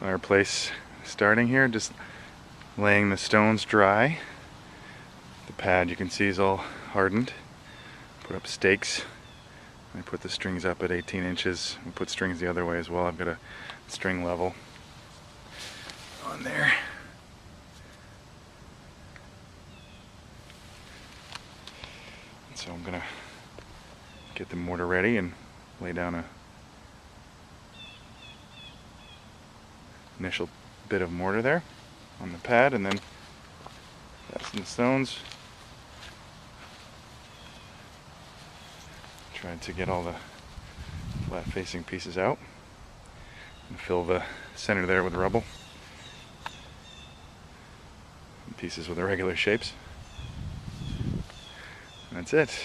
Fireplace starting here, just laying the stones dry. The pad you can see is all hardened. Put up stakes. I put the strings up at 18 inches. We put strings the other way as well. I've got a string level on there. So I'm gonna get the mortar ready and lay down a initial bit of mortar there on the pad, and then fasten the stones. Try to get all the flat facing pieces out and fill the center there with rubble. And pieces with irregular shapes. That's it.